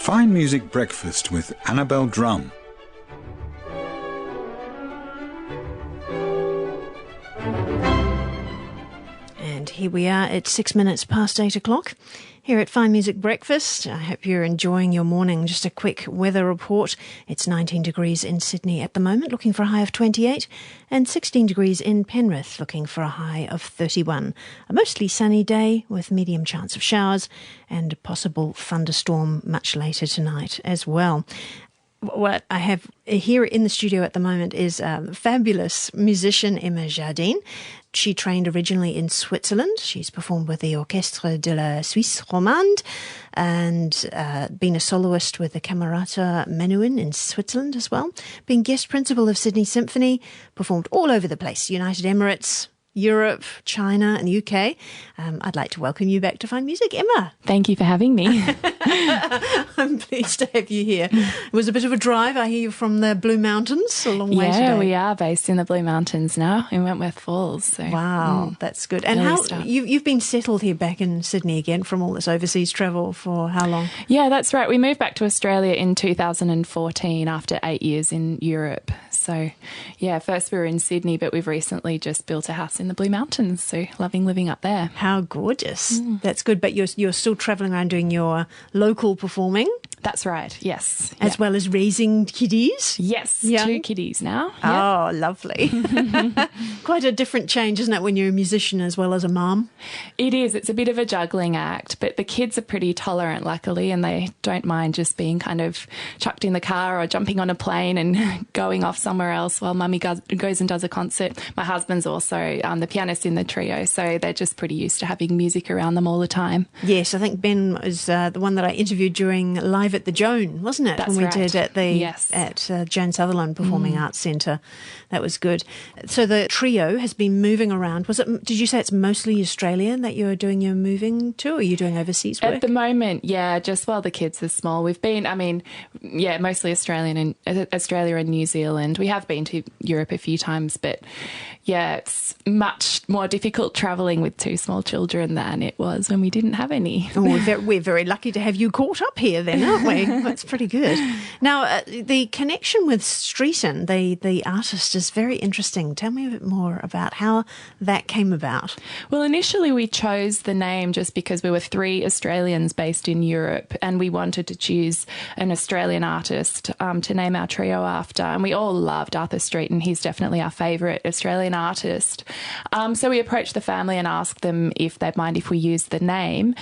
Fine Music Breakfast with Annabelle Drumm. And here we are at 6 minutes past 8 o'clock here at Fine Music Breakfast. I hope you're enjoying your morning. Just a quick weather report. It's 19 degrees in Sydney at the moment, looking for a high of 28, and 16 degrees in Penrith, looking for a high of 31. A mostly sunny day with medium chance of showers and a possible thunderstorm much later tonight as well. What I have here in the studio at the moment is fabulous musician Emma Jardine. She trained originally in Switzerland. She's performed with the Orchestre de la Suisse Romande and been a soloist with the Camerata Menuhin in Switzerland as well. Been guest principal of Sydney Symphony, performed all over the place, United Emirates, Europe, China and the UK. I'd like to welcome you back to Fine Music, Emma. Thank you for having me. I'm pleased to have you here. It was a bit of a drive. I hear you're from the Blue Mountains, a long way today. Yeah, we are based in the Blue Mountains now in Wentworth Falls. So, wow, that's good. And you've been settled here back in Sydney again from all this overseas travel for how long? Yeah, that's right. We moved back to Australia in 2014 after 8 years in Europe. So, yeah, first we were in Sydney, but we've recently just built a house in the Blue Mountains, so loving living up there. How gorgeous. That's good, but you're still travelling around doing your local performing? That's right, yes. As well as raising kiddies? Yes, 2 kiddies now. Oh, lovely. Quite a different change, isn't it, when you're a musician as well as a mum? It is. It's a bit of a juggling act, but the kids are pretty tolerant, luckily, and they don't mind just being kind of chucked in the car or jumping on a plane and going off somewhere else while mummy goes and does a concert. My husband's also the pianist in the trio, so they're just pretty used to having music around them all the time. Yes, I think Ben was the one that I interviewed during Live at the Joan, wasn't it? That's when we right. did at Joan Sutherland Performing Arts Centre. That was good. So the trio has been moving around. Did you say it's mostly Australian that you're doing your moving to, or are you doing overseas work? At the moment, yeah, just while the kids are small. We've been, mostly Australia and New Zealand. We have been to Europe a few times, but yeah, it's much more difficult travelling with 2 small children than it was when we didn't have any. Oh, we're very lucky to have you caught up here then, aren't we? That's pretty good. Now, the connection with Streeton, the artist, is very interesting. Tell me a bit more about how that came about. Well, initially we chose the name just because we were 3 Australians based in Europe and we wanted to choose an Australian artist to name our trio after. And we all loved Arthur Streeton. He's definitely our favourite Australian artist. So we approached the family and asked them if they'd mind if we used the name.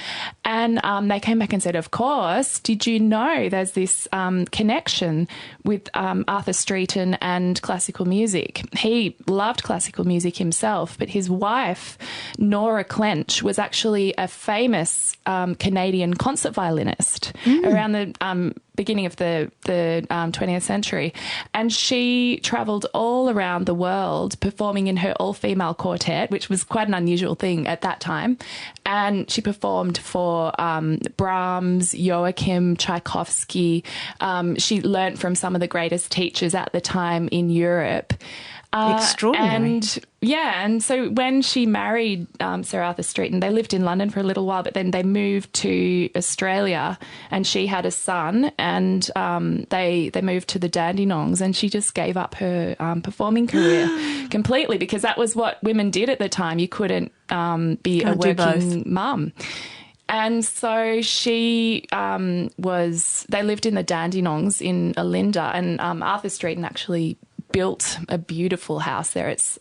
And they came back and said, of course. Did you know there's this connection with Arthur Streeton and classical music? He loved classical music himself, but his wife, Nora Clench, was actually a famous Canadian concert violinist around the beginning of the 20th century. And she travelled all around the world performing in her all-female quartet, which was quite an unusual thing at that time. And she performed for Brahms, Joachim, Tchaikovsky. She learnt from some of the greatest teachers at the time in Europe. Extraordinary. And so when she married Sir Arthur Streeton, they lived in London for a little while, but then they moved to Australia and she had a son and they moved to the Dandenongs and she just gave up her performing career completely because that was what women did at the time. You couldn't be a working mum. And so they lived in the Dandenongs in Olinda and Arthur Streeton actually built a beautiful house there. It's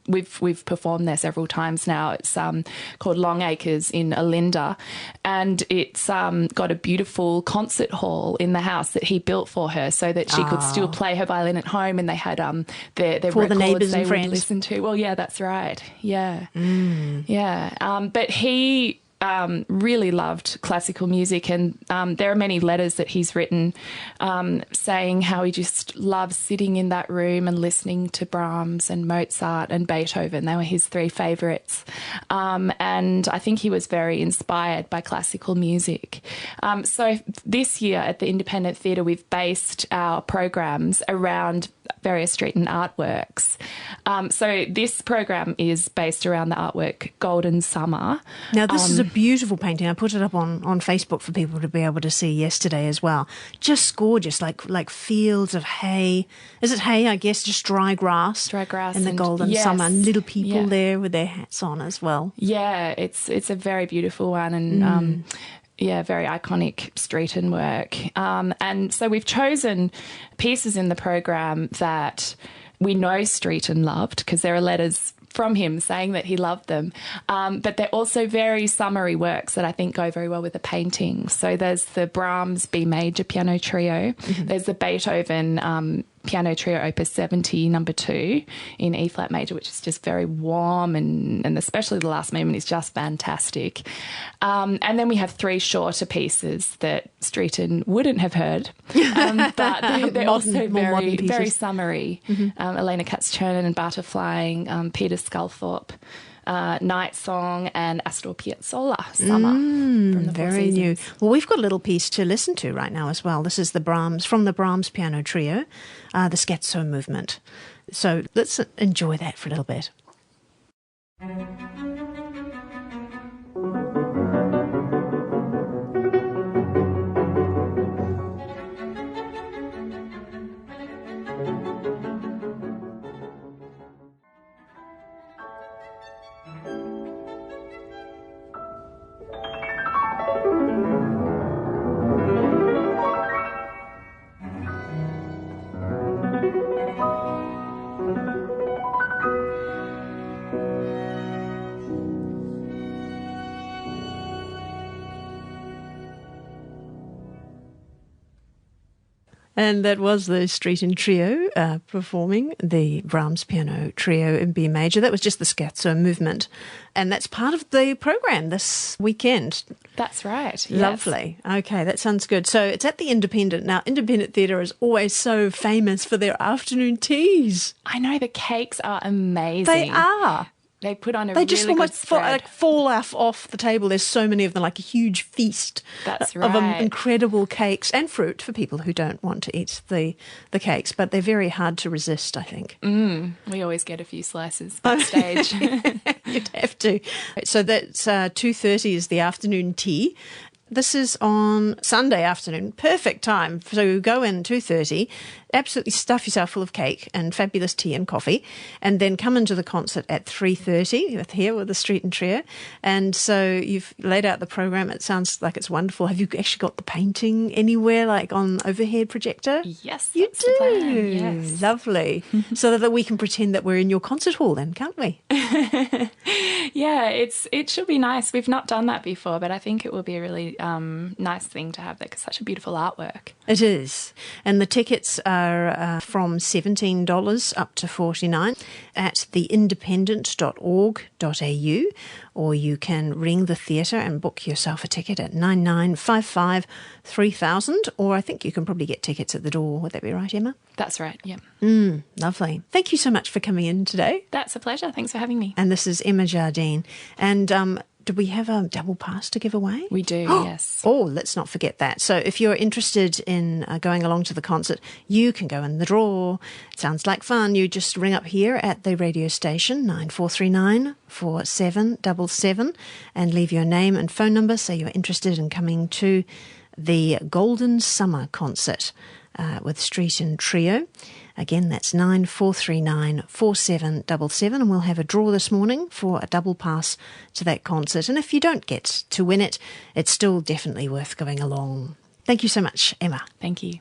we've performed there several times now. It's called Long Acres in Olinda, and it's got a beautiful concert hall in the house that he built for her, so that she could still play her violin at home. And they had their for records the neighbours they and would friends. listen to. Well, yeah, that's right. Yeah, yeah. But he really loved classical music, and there are many letters that he's written saying how he just loves sitting in that room and listening to Brahms and Mozart and Beethoven. They were his 3 favourites. And I think he was very inspired by classical music. So this year at the Independent Theatre, we've based our programs around various Streeton artworks. So this program is based around the artwork Golden Summer. Now, this is a beautiful painting. I put it up on Facebook for people to be able to see yesterday as well. Just gorgeous, like fields of hay. Is it hay, I guess, just dry grass? Dry grass. And the golden summer, and little people there with their hats on as well. Yeah, it's a very beautiful one, and very iconic Streeton work. And so we've chosen pieces in the program that we know Streeton loved, because there are letters from him saying that he loved them. But they're also very summery works that I think go very well with the painting. So there's the Brahms B major piano trio. There's the Beethoven Piano Trio Opus 70, number 2 in E flat major, which is just very warm, and especially the last movement is just fantastic. And then we have 3 shorter pieces that Streeton wouldn't have heard, but they're also very summery. Elena Katz-Chernin and Butterflying, Peter Sculthorpe, Night Song, and Astor Piazzolla, Summer, from the Four Very Seasons. new. Well, we've got a little piece to listen to right now as well. This is the Brahms, from the Brahms Piano Trio, the Scherzo movement. So let's enjoy that for a little bit. And that was the Streeton Trio performing the Brahms Piano Trio in B major. That was just the Scherzo movement. And that's part of the program this weekend. That's right. Yes. Lovely. Okay, that sounds good. So it's at the Independent. Now, Independent Theatre is always so famous for their afternoon teas. I know, the cakes are amazing. They are. They put on a They really just good almost spread. fall off the table. There's so many of them, like a huge feast That's of right. incredible cakes and fruit for people who don't want to eat the cakes. But they're very hard to resist, I think. We always get a few slices backstage. You'd have to. So that's 2:30 is the afternoon tea. This is on Sunday afternoon. Perfect time. So go in 2:30, absolutely stuff yourself full of cake and fabulous tea and coffee, and then come into the concert at 3:30 here with the Streeton Trio. And so you've laid out the program. It sounds like it's wonderful. Have you actually got the painting anywhere, like on overhead projector? Yes, You that's do. the plan. Yes. Lovely. So that we can pretend that we're in your concert hall then, can't we? Yeah, it should be nice. We've not done that before, but I think it will be a really nice thing to have there, because such a beautiful artwork. It is. And the tickets are from $17 up to $49 at theindependent.org.au, or you can ring the theatre and book yourself a ticket at 9955 3000, or I think you can probably get tickets at the door. Would that be right, Emma? That's right, yeah. Lovely. Thank you so much for coming in today. That's a pleasure. Thanks for having me. And this is Emma Jardine. And do we have a double pass to give away? We do, yes. Oh, let's not forget that. So if you're interested in going along to the concert, you can go in the draw. It sounds like fun. You just ring up here at the radio station, 9439 4777, and leave your name and phone number. Say you're interested in coming to the Golden Summer concert with Streeton Trio. Again, that's 9439 4777, and we'll have a draw this morning for a double pass to that concert. And if you don't get to win it, it's still definitely worth going along. Thank you so much, Emma. Thank you.